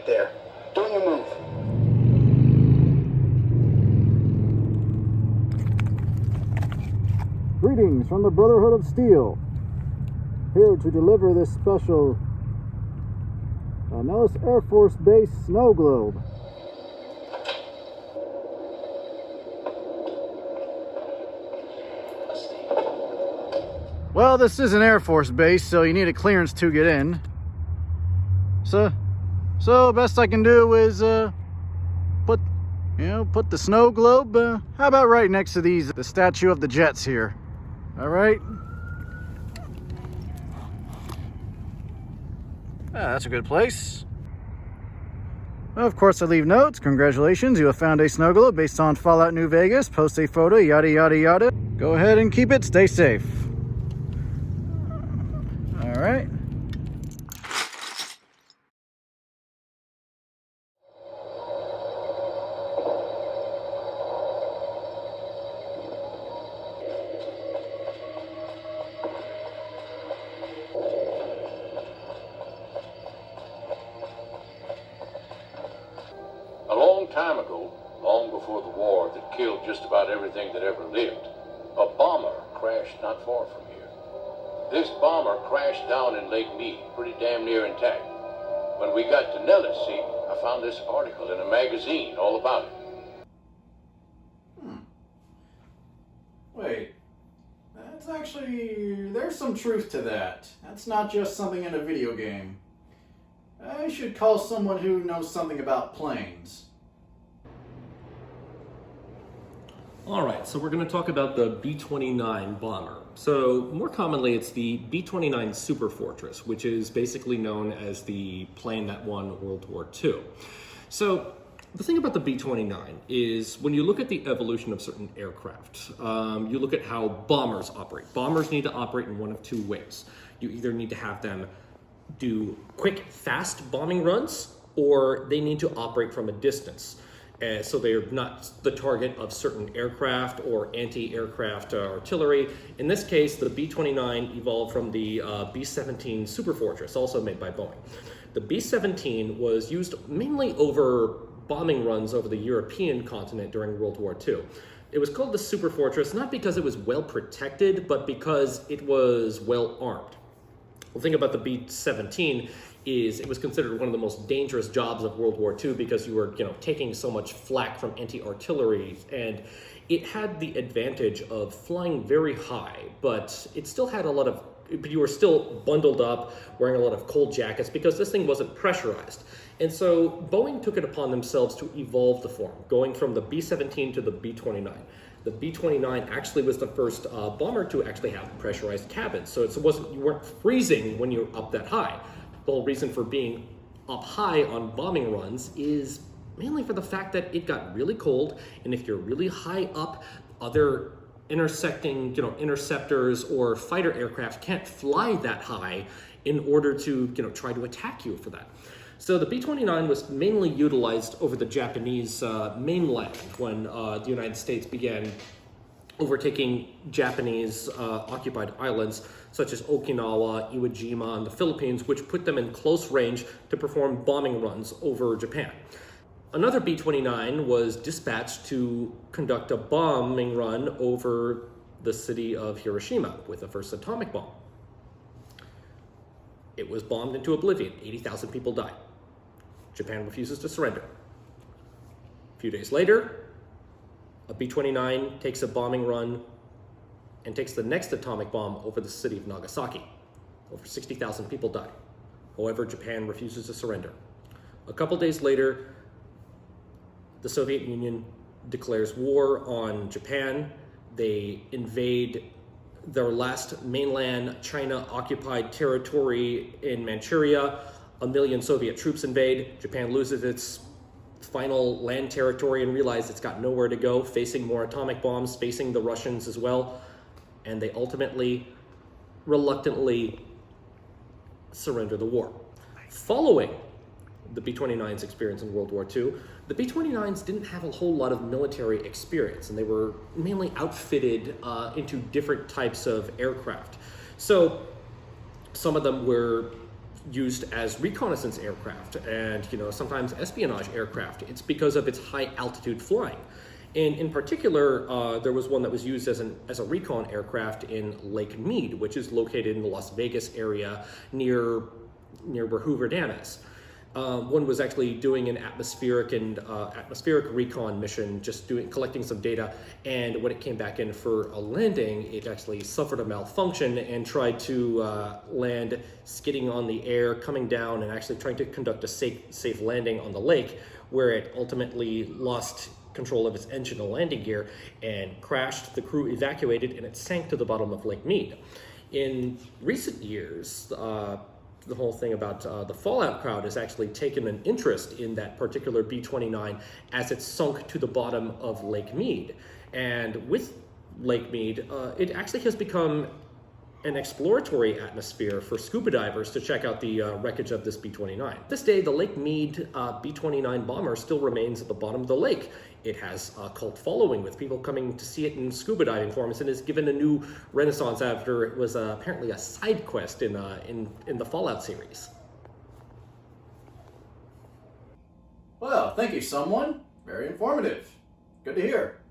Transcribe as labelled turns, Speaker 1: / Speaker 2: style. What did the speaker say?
Speaker 1: right there. Doing a move.
Speaker 2: Greetings from the Brotherhood of Steel. Here to deliver this special Nellis Air Force Base snow globe. Well, this is an Air Force base, so you need a clearance to get in. So best I can do is put the snow globe. How about right next to the statue of the Jets here? All right. That's a good place. Well, of course, I leave notes. Congratulations, you have found a snow globe based on Fallout New Vegas. Post a photo, yada, yada, yada. Go ahead and keep it. Stay safe. All right.
Speaker 3: A long time ago, long before the war that killed just about everything that ever lived, a bomber crashed not far from here. This bomber crashed down in Lake Mead, pretty damn near intact. When we got to Nellis, see, I found this article in a magazine all about it.
Speaker 2: Wait, that's actually, there's some truth to that. That's not just something in a video game. I should call someone who knows something about planes.
Speaker 4: All right, so we're going to talk about the B-29 bomber. So more commonly, it's the B-29 Super Fortress, which is basically known as the plane that won World War II. So the thing about the B-29 is when you look at the evolution of certain aircraft, you look at how bombers operate. Bombers need to operate in one of two ways. You either need to have them do quick, fast bombing runs, or they need to operate from a distance. So they're not the target of certain aircraft or anti-aircraft artillery. In this case, the B-29 evolved from the B-17 Super Fortress, also made by Boeing. The B-17 was used mainly over bombing runs over the European continent during World War II. It was called the Super Fortress not because it was well protected, but because it was well armed. The thing about the B-17 is it was considered one of the most dangerous jobs of World War II because you were, taking so much flak from anti-artillery, and it had the advantage of flying very high, but it still had you were still bundled up, wearing a lot of cold jackets because this thing wasn't pressurized. And so Boeing took it upon themselves to evolve the form, going from the B-17 to the B-29. The B-29 actually was the first bomber to actually have pressurized cabins, so you weren't freezing when you're up that high. The whole reason for being up high on bombing runs is mainly for the fact that it got really cold, and if you're really high up, other interceptors or fighter aircraft can't fly that high in order to, try to attack you for that. So the B-29 was mainly utilized over the Japanese mainland when the United States began overtaking Japanese occupied islands such as Okinawa, Iwo Jima, and the Philippines, which put them in close range to perform bombing runs over Japan. Another B-29 was dispatched to conduct a bombing run over the city of Hiroshima with the first atomic bomb. It was bombed into oblivion. 80,000 people died. Japan refuses to surrender. A few days later, a B-29 takes a bombing run and takes the next atomic bomb over the city of Nagasaki. Over 60,000 people died. However, Japan refuses to surrender. A couple days later, the Soviet Union declares war on Japan. They invade their last mainland China-occupied territory in Manchuria. 1 million Soviet troops invade. Japan loses its final land territory and realizes it's got nowhere to go, facing more atomic bombs, facing the Russians as well. And they ultimately, reluctantly, surrender the war. Following the B-29's experience in World War II, the B-29s didn't have a whole lot of military experience, and they were mainly outfitted into different types of aircraft. So some of them were used as reconnaissance aircraft and, you know, sometimes espionage aircraft. It's because of its high altitude flying. And in particular, there was one that was used as a recon aircraft in Lake Mead, which is located in the Las Vegas area near where Hoover Dam is. One was actually doing an atmospheric recon mission, just collecting some data, and when it came back in for a landing, it actually suffered a malfunction and tried to land skidding on the air, coming down, and actually trying to conduct a safe landing on the lake, where it ultimately lost control of its engine and landing gear and crashed. The crew evacuated, and it sank to the bottom of Lake Mead. In recent years, the whole thing about the Fallout crowd has actually taken an interest in that particular B-29 as it sunk to the bottom of Lake Mead. And with Lake Mead, it actually has become an exploratory atmosphere for scuba divers to check out the wreckage of this B-29. This day, the Lake Mead B-29 bomber still remains at the bottom of the lake. It has a cult following with people coming to see it in scuba diving forums, and is given a new renaissance after it was apparently a side quest in the Fallout series.
Speaker 2: Well, thank you, someone. Very informative. Good to hear.